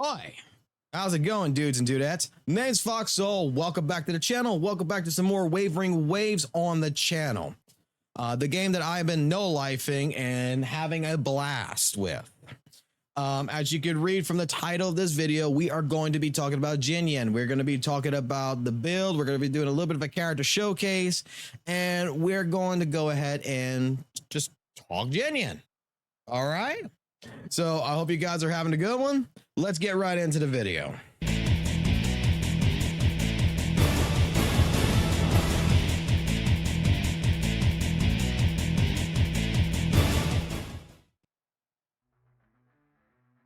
Hi, how's it going, dudes and dudettes? Name's FOXSOL. Welcome back to the channel. Welcome back to some more WutheringWaves on the channel. The game that I've been no-lifing and having a blast with. As you can read from the title of this video, we are going to be talking about Jiyan. We're going to be talking about the build. We're going to be doing a little bit of a character showcase, and we're going to go ahead and just talk Jiyan. All right? So I hope you guys are having a good one. Let's get right into the video.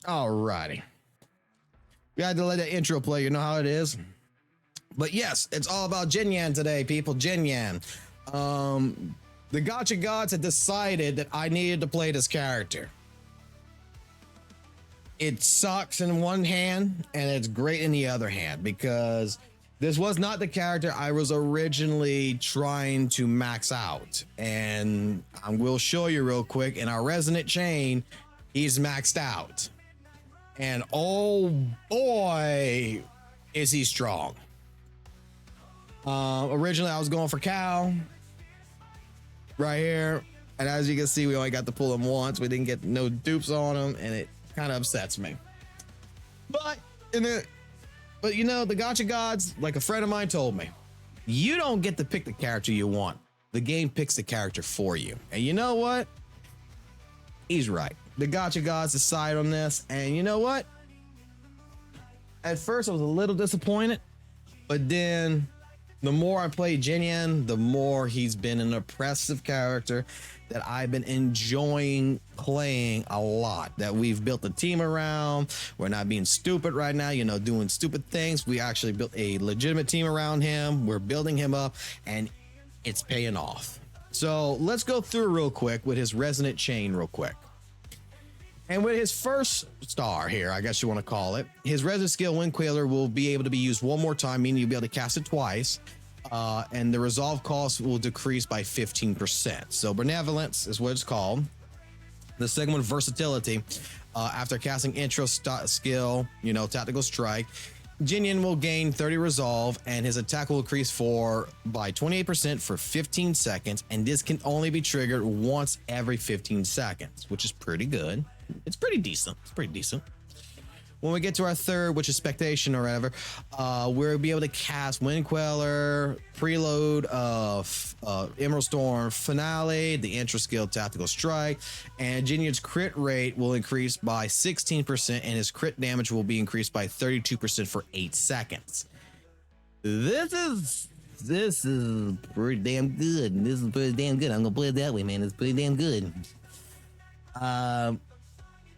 Alrighty. We had to let the intro play, you know how it is. But yes, it's all about Jiyan today, people. Jiyan. The Gacha gods had decided that I needed to play this character. It sucks in one hand and it's great in the other hand, because this was not the character I was originally trying to max out. And I will show you real quick. In our resonant chain, he's maxed out. And oh boy, is he strong. Originally, I was going for Cal right here. And as you can see, we only got to pull him once. We didn't get no dupes on him, and it kind of upsets me. But you know, the Gacha gods, like a friend of mine told me, you don't get to pick the character you want. The game picks the character for you. And you know what? He's right. The Gacha gods decide on this, and you know what? At first I was a little disappointed, but then the more I played Jiyan, the more he's been an oppressive character that I've been enjoying playing a lot, that we've built a team around. We're not being stupid right now, you know, doing stupid things. We actually built a legitimate team around him. We're building him up, and it's paying off. So let's go through real quick with his resonant chain real quick. And with his first star here, I guess you want to call it, his resonant skill Wind Queller will be able to be used one more time, meaning you'll be able to cast it twice. And the resolve cost will decrease by 15%. So benevolence is what it's called. The second one, versatility. After casting intro skill, you know, tactical strike, Jiyan will gain 30 resolve, and his attack will increase by 28% for 15 seconds. And this can only be triggered once every 15 seconds, which is pretty good. It's pretty decent. It's pretty decent. When we get to our third, which is Spectation or whatever, we'll be able to cast Wind Queller, Preload of Emerald Storm Finale, the intro skill Tactical Strike, and Jinyan's crit rate will increase by 16%, and his crit damage will be increased by 32% for 8 seconds. This is pretty damn good. This is pretty damn good. I'm gonna play it that way, man. It's pretty damn good.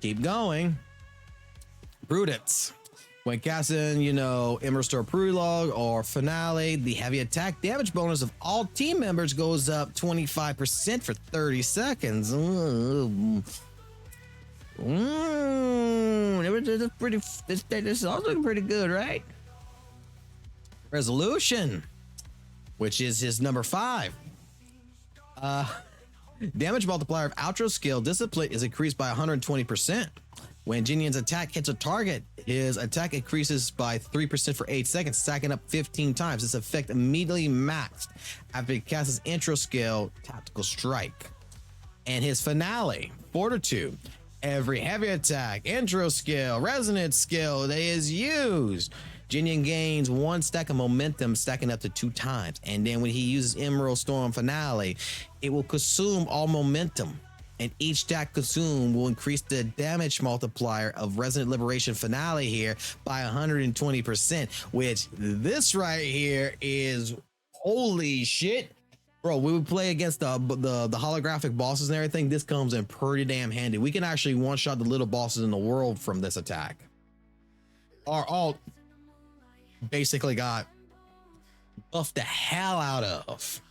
Keep going. Prudence. When casting, you know, Emerald Storm Preload or Finale, the heavy attack damage bonus of all team members goes up 25% for 30 seconds. This is also looking pretty good, right? Resolution, which is his number 5. Damage multiplier of outro skill Discipline is increased by 120%. When Jinyan's attack hits a target, his attack increases by 3% for 8 seconds, stacking up 15 times. This effect immediately maxed after he casts his intro skill, Tactical Strike. And his finale, Fortitude. Every heavy attack, intro skill, resonance skill that is used, Jiyan gains 1 stack of momentum, stacking up to 2 times. And then when he uses Emerald Storm Finale, it will consume all momentum. And each stack consumed will increase the damage multiplier of Resonant Liberation Finale here by 120%, which this right here is holy shit. Bro, we would play against the holographic bosses and everything. This comes in pretty damn handy. We can actually one-shot the little bosses in the world from this attack. Our alt basically got buffed the hell out of.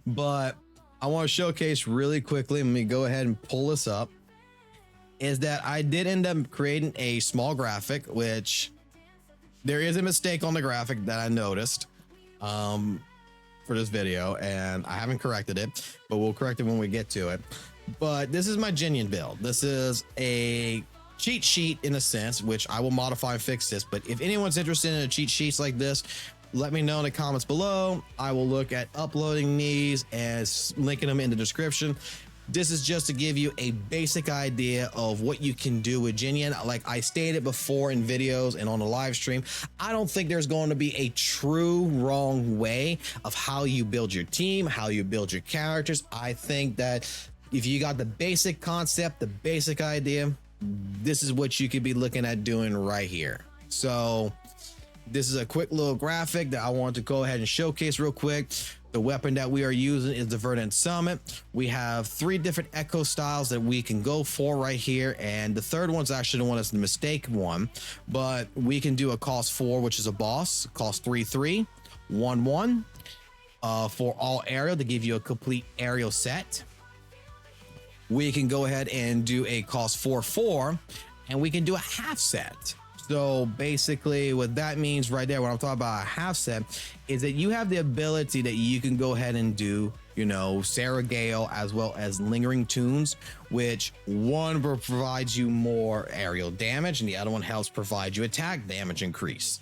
But I want to showcase really quickly, let me go ahead and pull this up, is that I did end up creating a small graphic, which there is a mistake on the graphic that I noticed for this video, and I haven't corrected it, but we'll correct it when we get to it. But this is my Jiyan build. This is a cheat sheet in a sense, which I will modify and fix this. But if anyone's interested in a cheat sheets like this, let me know in the comments below. I will look at uploading these and linking them in the description. This is just to give you a basic idea of what you can do with Jiyan. Like I stated before in videos and on the live stream, I don't think there's going to be a true wrong way of how you build your team, how you build your characters. I think that if you got the basic concept, the basic idea, this is what you could be looking at doing right here. So this is a quick little graphic that I want to go ahead and showcase real quick. The weapon that we are using is the Verdant Summit. We have 3 different echo styles that we can go for right here. And the third one's actually the one that's the mistake one. But we can do a cost 4, which is a boss, cost 3/3, 1/1 for all aerial to give you a complete aerial set. We can go ahead and do a cost 4/4, and we can do a half set. So basically what that means right there, when I'm talking about a half set, is that you have the ability that you can go ahead and do, you know, Sarah Gale as well as Lingering Tunes, which one provides you more aerial damage and the other one helps provide you attack damage increase.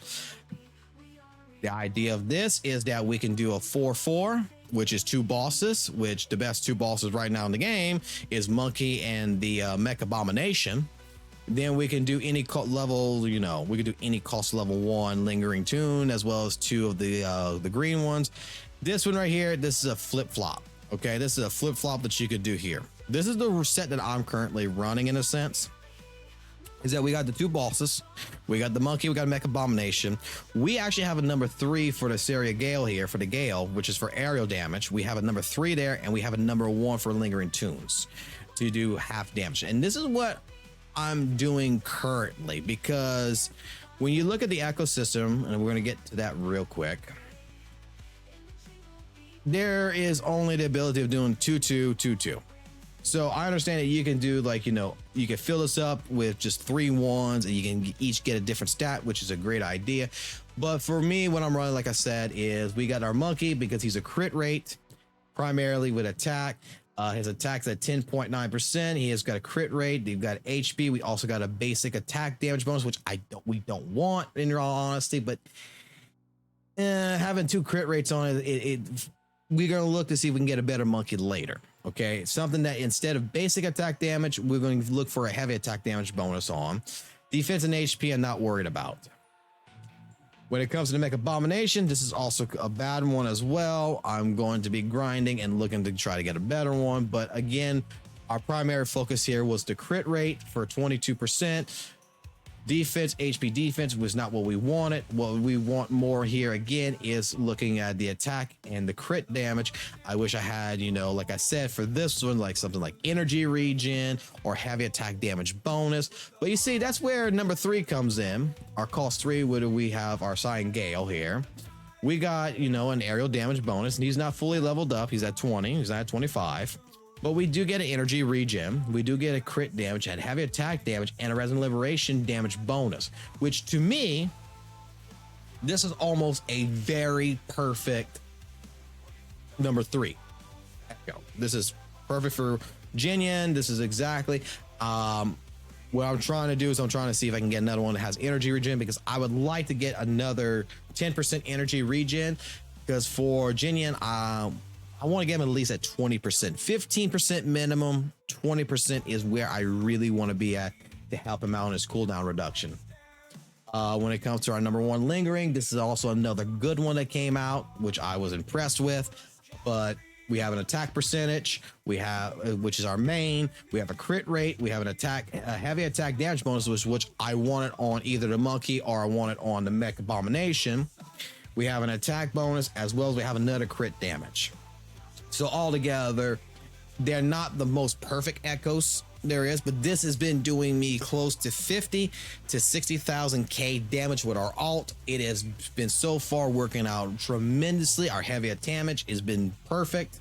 The idea of this is that we can do a 4/4, which is 2 bosses, which the best 2 bosses right now in the game is Monkey and the Mech Abomination. Then we can do any level, you know, we can do any cost level 1 Lingering Tune as well as 2 of the green ones. This one right here, this is a flip-flop. Okay, this is a flip-flop that you could do here. This is the set that I'm currently running in a sense. Is that we got the 2 bosses, we got the Monkey, we got Mech Abomination. We actually have a number 3 for the Sarah Gale here, for the Gale, which is for aerial damage. We have a number 3 there, and we have a number 1 for Lingering Tunes to do half damage. And this is what I'm doing currently, because when you look at the ecosystem, and we're going to get to that real quick, there is only the ability of doing 2/2, 2/2. So I understand that you can do, like, you know, you can fill this up with just 3 1s and you can each get a different stat, which is a great idea. But for me, what I'm running, like I said, is we got our Monkey because he's a crit rate primarily with attack. His attack's at 10.9%. He has got a crit rate. They've got HP. We also got a basic attack damage bonus, which we don't want in all honesty, but having 2 crit rates on it, we're going to look to see if we can get a better Monkey later. Okay. It's something that instead of basic attack damage, we're going to look for a heavy attack damage bonus on. Defense and HP I'm not worried about. When it comes to the Mech Abomination, this is also a bad one as well. I'm going to be grinding and looking to try to get a better one. But again, our primary focus here was the crit rate for 22%. Defense, HP defense was not what we wanted. What we want more here again is looking at the attack and the crit damage. I wish I had, you know, like I said, for this one, like something like energy regen or heavy attack damage bonus. But you see, that's where number 3 comes in. Our cost 3, where do we have our Cyan Gale here? We got, you know, an aerial damage bonus, and he's not fully leveled up. He's at 20, he's not at 25. But we do get an energy regen, we do get a crit damage and heavy attack damage and a resin liberation damage bonus, which to me, this is almost a very perfect number 3. This is perfect for Jiyan. This is exactly what I'm trying to do is I'm trying to see if I can get another one that has energy regen, because I would like to get another 10% energy regen, because for Jiyan, I want to get him at least at 20%, 15% minimum, 20% is where I really want to be at to help him out on his cooldown reduction. When it comes to our number 1 Lingering, this is also another good one that came out, which I was impressed with. But we have an attack percentage, we have, which is our main, we have a crit rate, we have an attack, a heavy attack damage bonus, which I want it on either the Monkey or I want it on the Mech Abomination. We have an attack bonus as well as we have another crit damage. So altogether, they're not the most perfect echoes there is, but this has been doing me close to 50 to 60,000 K damage with our alt. It has been so far working out tremendously. Our heavy damage has been perfect.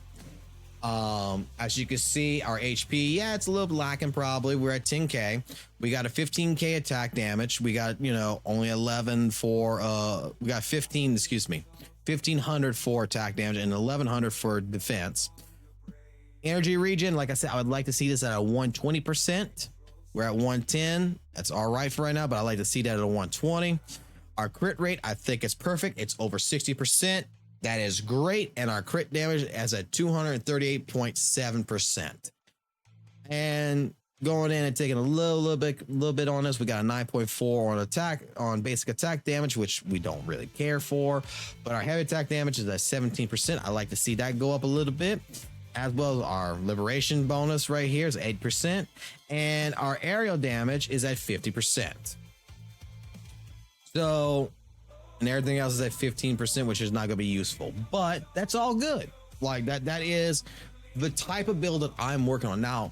As you can see, our HP, yeah, it's a little lacking probably. We're at 10K. We got a 15K attack damage. We got, you know, only 11 for, we got 15, excuse me, 1,500 for attack damage and 1,100 for defense. Energy regen, like I said, I would like to see this at a 120%. We're at 110. That's all right for right now, but I like to see that at a 120. Our crit rate, I think it's perfect. It's over 60%. That is great. And our crit damage is at 238.7%. And going in and taking a little bit on this, we got a 9.4 on basic attack damage, which we don't really care for. But our heavy attack damage is at 17%. I like to see that go up a little bit. As well as our liberation bonus right here is 8%. And our aerial damage is at 50%. So, and everything else is at 15%, which is not going to be useful. But that's all good. Like that is the type of build that I'm working on. Now,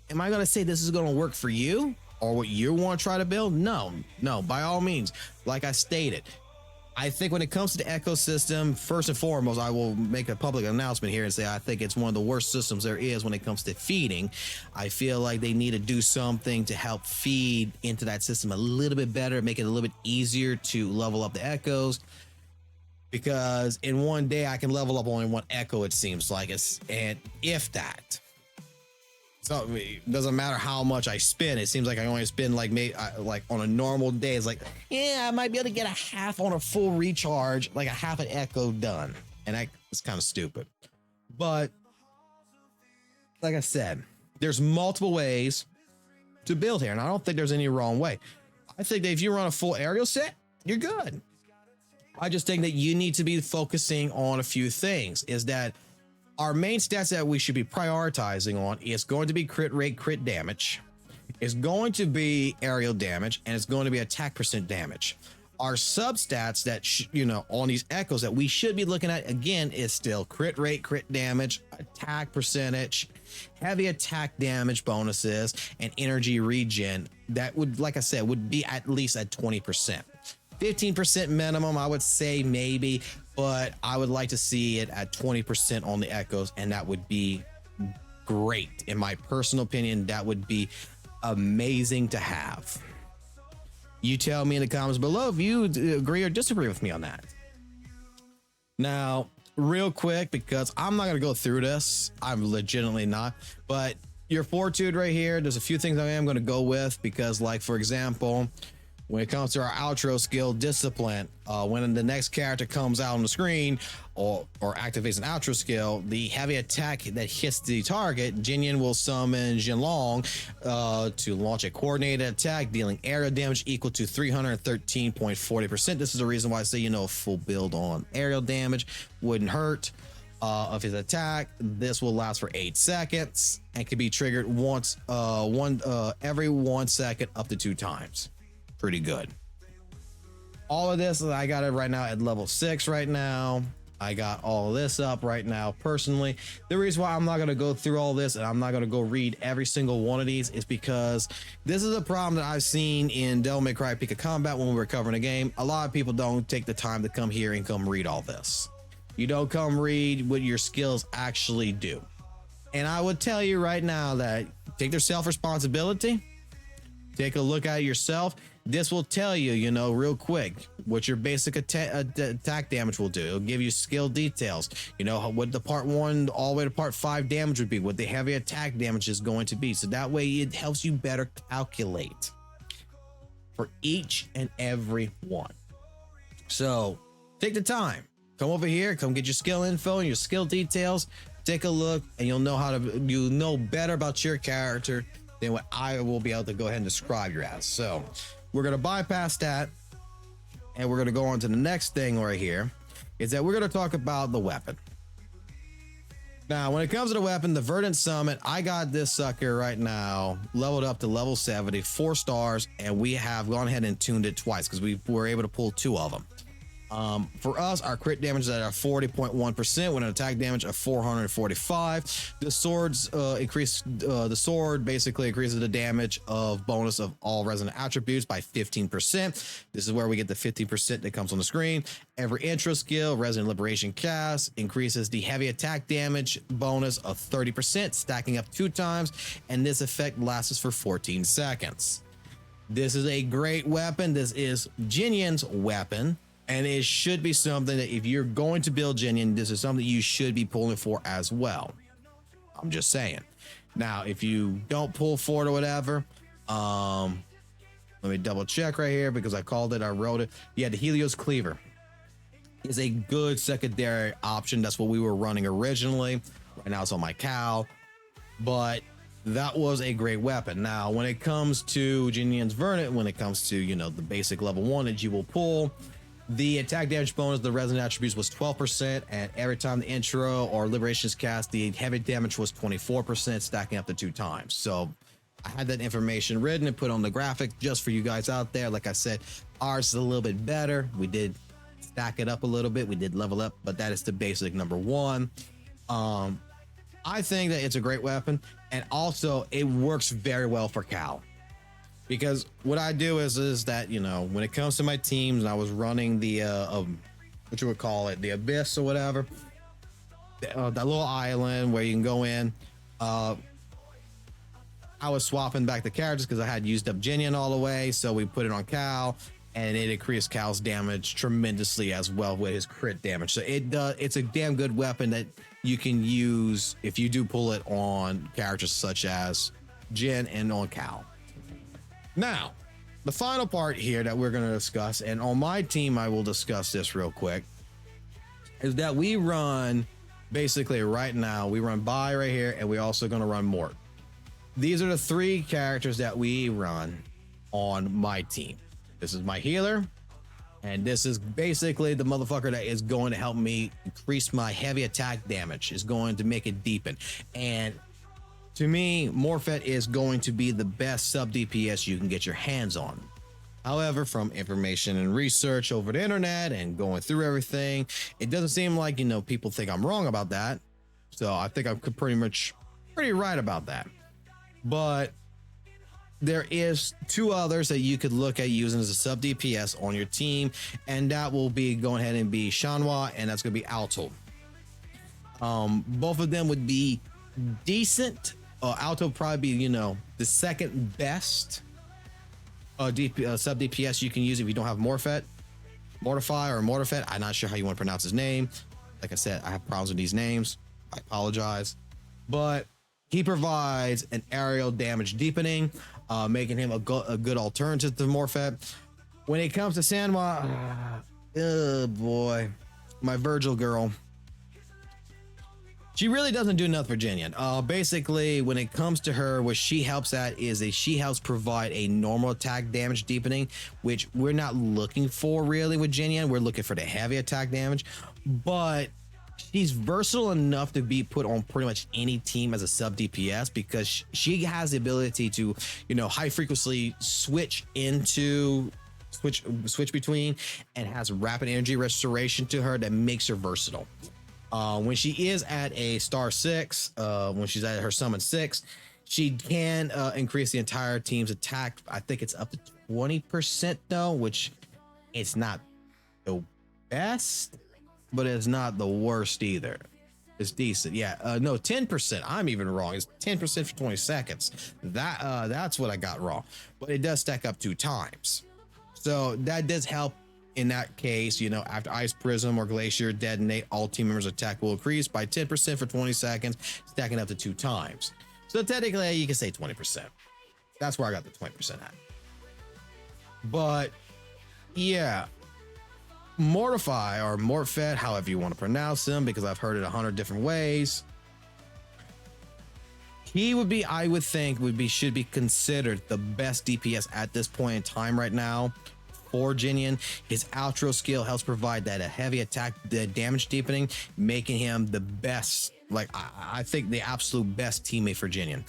am I going to say this is going to work for you or what you want to try to build? No, by all means. Like I stated, I think when it comes to the ecosystem, first and foremost, I will make a public announcement here and say I think it's one of the worst systems there is when it comes to feeding. I feel like they need to do something to help feed into that system a little bit better, make it a little bit easier to level up the echoes. Because in one day I can level up only one echo, it seems like, and if that. So it doesn't matter how much I spend. It seems like I only spend like maybe like on a normal day. It's like, yeah, I might be able to get a half on a full recharge, like a half an echo done. And that's kind of stupid. But like I said, there's multiple ways to build here. And I don't think there's any wrong way. I think that if you run a full aerial set, you're good. I just think that you need to be focusing on a few things. Is that our main stats that we should be prioritizing on is going to be crit rate, crit damage. It's going to be aerial damage, and it's going to be attack percent damage. Our substats that, on these echoes that we should be looking at, again, is still crit rate, crit damage, attack percentage, heavy attack damage bonuses, and energy regen. That would, like I said, would be at least at 20%. 15% minimum, I would say maybe, but I would like to see it at 20% on the echoes, and that would be great. In my personal opinion, that would be amazing to have. You tell me in the comments below if you agree or disagree with me on that. Now, real quick, because I'm not going to go through this, I'm legitimately not, but your fortitude right here, there's a few things I am going to go with, because like, for example, when it comes to our outro skill, discipline, when the next character comes out on the screen or activates an outro skill, the heavy attack that hits the target, Jiyan will summon Qingloong to launch a coordinated attack, dealing area damage equal to 313.40%. This is the reason why I say, full build on aerial damage wouldn't hurt. Of his attack, this will last for 8 seconds and can be triggered every 1 second up to 2 times. Pretty good. All of this, I got it right now at level 6 right now. I got all of this up right now personally. The reason why I'm not going to go through all this and I'm not going to go read every single one of these is because this is a problem that I've seen in Devil May Cry Peak of Combat when we were covering a game. A lot of people don't take the time to come here and come read all this. You don't come read what your skills actually do. And I would tell you right now that take their self-responsibility. Take a look at it yourself. This will tell you, real quick, what your basic attack damage will do. It'll give you skill details. What the part 1 all the way to part 5 damage would be, what the heavy attack damage is going to be. So that way it helps you better calculate for each and every one. So take the time. Come over here. Come get your skill info and your skill details. Take a look, and you'll know better about your character than what I will be able to go ahead and describe you as. So we're going to bypass that, and we're going to go on to the next thing right here, is that we're going to talk about the weapon. Now, when it comes to the weapon, the Verdant Summit, I got this sucker right now leveled up to level 70, 4 stars, and we have gone ahead and tuned it twice because we were able to pull 2 of them. For us, our crit damage is at 40.1% with an attack damage of 445. The swords the sword basically increases the damage of bonus of all resonant attributes by 15%. This is where we get the 15% that comes on the screen. Every intro skill, Resonant Liberation cast, increases the heavy attack damage bonus of 30%, stacking up 2 times, and this effect lasts for 14 seconds. This is a great weapon. This is Jiyan's weapon. And it should be something that if you're going to build Jiyan, this is something you should be pulling for as well. I'm just saying. Now, if you don't pull for it or whatever, Let me double check right here because I called it, I wrote it. Yeah, the Helios Cleaver is a good secondary option. That's what we were running originally. Right now it's on my cow, but that was a great weapon. Now, when it comes to Jiyan's Verdict, when it comes to, you know, the basic level 1 that you will pull, the attack damage bonus, the resident attributes was 12%, and every time the intro or liberation is cast, the heavy damage was 24%, stacking up to 2 times. So I had that information written and put on the graphic just for you guys out there. Like I said, ours is a little bit better. We did stack it up a little bit. We did level up, but that is the basic number 1. I think that it's a great weapon, and also it works very well for Cal. Because what I do is that, you know, when it comes to my teams, and I was running the what you would call it, the Abyss or whatever, that little island where you can go in. I was swapping back the characters because I had used up Jiyan all the way, so we put it on Cal, and it increased Cal's damage tremendously as well with his crit damage. So it's a damn good weapon that you can use if you do pull it on characters such as Jiyan and on Cal. Now, the final part here that we're going to discuss, and on my team I will discuss this real quick, is that we run basically right now, we run Bai right here, and we're also going to run Mort. These are the 3 characters that we run on my team. This is my healer, and this is basically the motherfucker that is going to help me increase my heavy attack damage, is going to make it deepen. And to me, Morfeti is going to be the best sub DPS you can get your hands on. However, from information and research over the internet and going through everything, it doesn't seem like, you know, people think I'm wrong about that. So I think I'm pretty right about that. But there is 2 others that you could look at using as a sub DPS on your team, and that will be going ahead and be Shanhua, and that's going to be Alto. Both of them would be decent. Alto probably be, you know, the second best sub DPS you can use if you don't have Morfeti or Morfeti. I'm not sure how you want to pronounce his name. Like I said, I have problems with these names. I apologize, but he provides an aerial damage deepening, making him a good alternative to Morfeti. When it comes to Shanhua, oh boy, my Virgil girl, she really doesn't do nothing for Jiyan. Basically, when it comes to her, what she helps at is she helps provide a normal attack damage deepening, which we're not looking for really with Jiyan. We're looking for the heavy attack damage, but she's versatile enough to be put on pretty much any team as a sub DPS because she has the ability to, you know, high frequency switch between, and has rapid energy restoration to her that makes her versatile. When she is at a star 6, when she's at her summon 6, she can increase the entire team's attack. I think it's up to 20% though, which it's not the best, but it's not the worst either. It's decent. Yeah, no, 10%. I'm even wrong. It's 10% for 20 seconds. That's what I got wrong. But it does stack up 2 times. So that does help in that case. You know, after Ice Prism or Glacier detonate, all team members' attack will increase by 10% for 20 seconds, stacking up to 2 times. So technically, you can say 20%. That's where I got the 20% at. But yeah, Morfeti, however you want to pronounce him, because I've heard it 100 different ways. He would be, I would think, should be considered the best DPS at this point in time right now for Jiyan. His outro skill helps provide that a heavy attack, the damage deepening, making him the best. Like I think the absolute best teammate for Jiyan.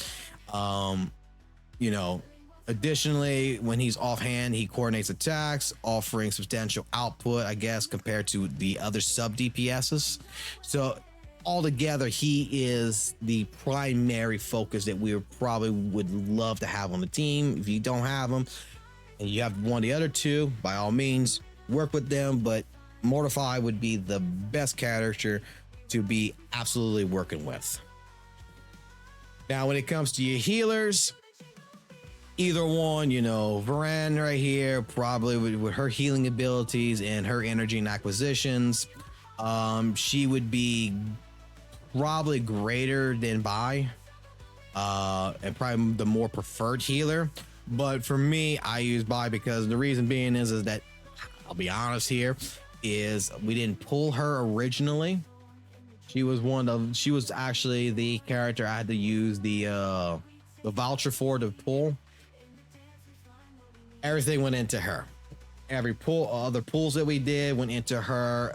You know. Additionally, when he's offhand, he coordinates attacks, offering substantial output, I guess, compared to the other sub DPSs. So altogether, he is the primary focus that we would love to have on the team. If you don't have him and you have one of the other 2, by all means, work with them. But Morfeti would be the best character to be absolutely working with. Now, when it comes to your healers, either one, you know, Varan right here, probably with her healing abilities and her energy and acquisitions, she would be probably greater than Bai, and probably the more preferred healer. But for me, I use Bai because the reason being is that, I'll be honest here, is we didn't pull her originally. She was actually the character I had to use the voucher for to pull. Everything went into her. Every other pulls that we did went into her.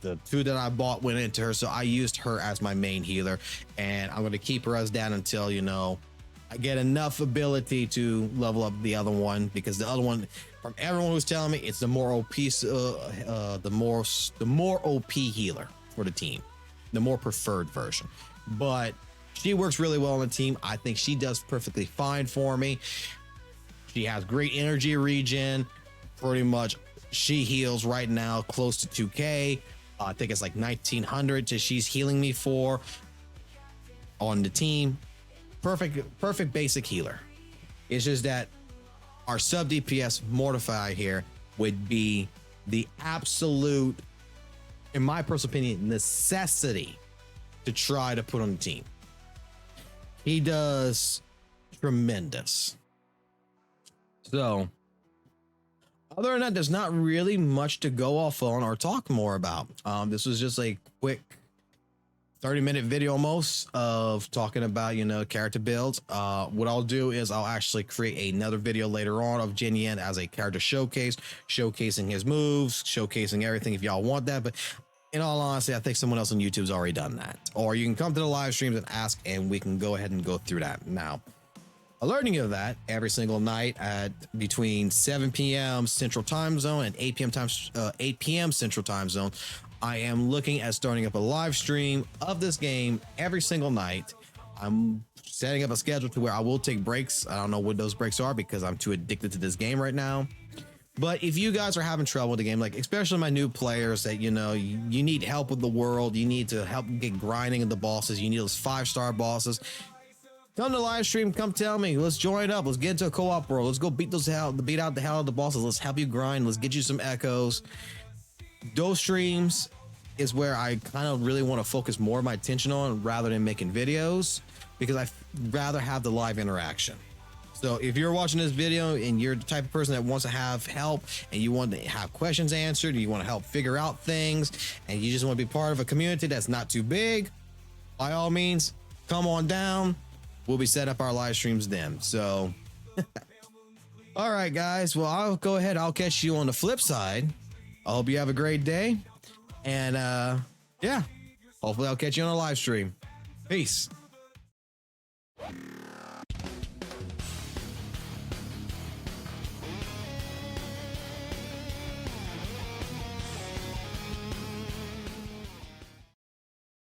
The two that I bought went into her. So I used her as my main healer, and I'm going to keep her as down until, you know, I get enough ability to level up the other one, because the other one, from everyone who's telling me, it's the more OP, the more OP healer for the team, the more preferred version. But she works really well on the team. I think she does perfectly fine for me. She has great energy regen. Pretty much, she heals right now close to 2K. I think it's like 1900 that she's healing me for on the team. Perfect basic healer. It's just that our sub DPS Mortify here would be the absolute, in my personal opinion, necessity to try to put on the team. He does tremendous. So, other than that, there's not really much to go off on or talk more about. This was just a quick 30-minute video almost of talking about, you know, character builds. What I'll do is I'll actually create another video later on of Jiyan as a character showcase, showcasing his moves, showcasing everything if y'all want that. But in all honesty, I think someone else on YouTube's already done that. Or you can come to the live streams and ask, and we can go ahead and go through that. Now, alerting of that every single night at between 7 p.m. Central Time Zone and 8 p.m. Central Time Zone, I am looking at starting up a live stream of this game every single night. I'm setting up a schedule to where I will take breaks. I don't know what those breaks are because I'm too addicted to this game right now. But if you guys are having trouble with the game, like especially my new players that, you know, you need help with the world, you need to help get grinding in the bosses, you need those 5-star bosses, come to live stream, come tell me, let's join up, let's get into a co-op world, let's go beat out the hell of the bosses, let's help you grind, let's get you some echoes. Those streams is where I kind of really want to focus more of my attention on rather than making videos, because I'd rather have the live interaction. So if you're watching this video and you're the type of person that wants to have help and you want to have questions answered, you want to help figure out things, and you just want to be part of a community that's not too big, by all means, come on down. We'll be set up our live streams then. So, all right, guys. Well, I'll go ahead. I'll catch you on the flip side. I hope you have a great day. And yeah, hopefully I'll catch you on a live stream. Peace.